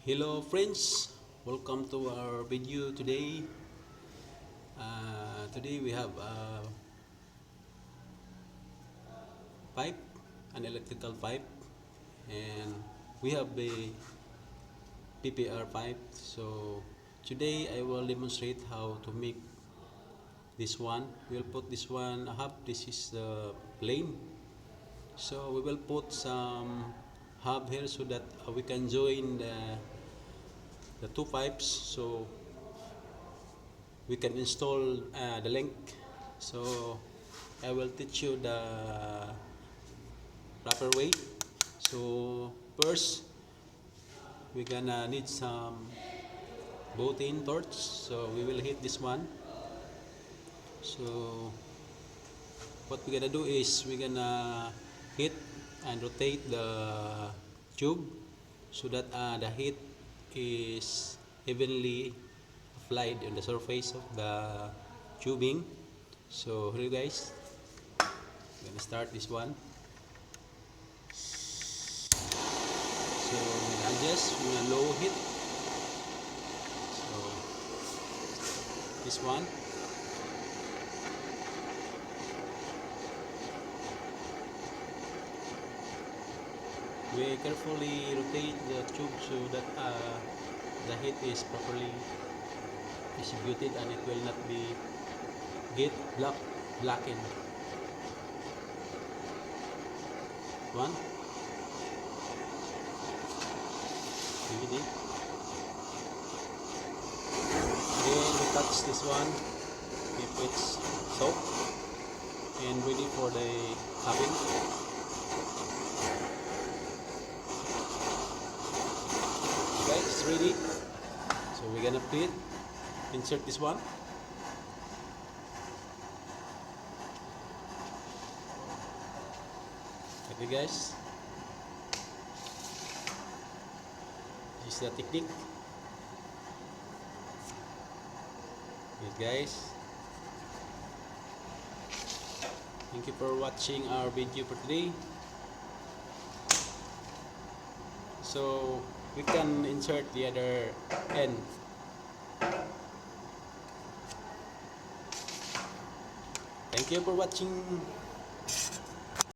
Hello friends, welcome to our video today. Today we have a pipe, an electrical pipe, and we have a PPR pipe. So today I will demonstrate how to make this one. We'll put this one hub. This is the plane. So we will put some hub here so that we can join the two pipes. So we can install the link. So I will teach you the proper way. So first we're gonna need some butane torch, so we will hit this one. So what we're gonna do is we're gonna hit and rotate the tube so that the heat is evenly applied on the surface of the tubing. So here guys, I'm gonna start this one. So adjust with low heat. So this one. We carefully rotate the tube so that the heat is properly distributed and it will not be get blackened. One. DVD. Then we touch this one if it's soaked and ready for the cabin. Okay, it's ready. So we're gonna insert this one. Okay guys, this is the technique. Good guys, thank you for watching our video for today. So we can insert the other end. Thank you for watching.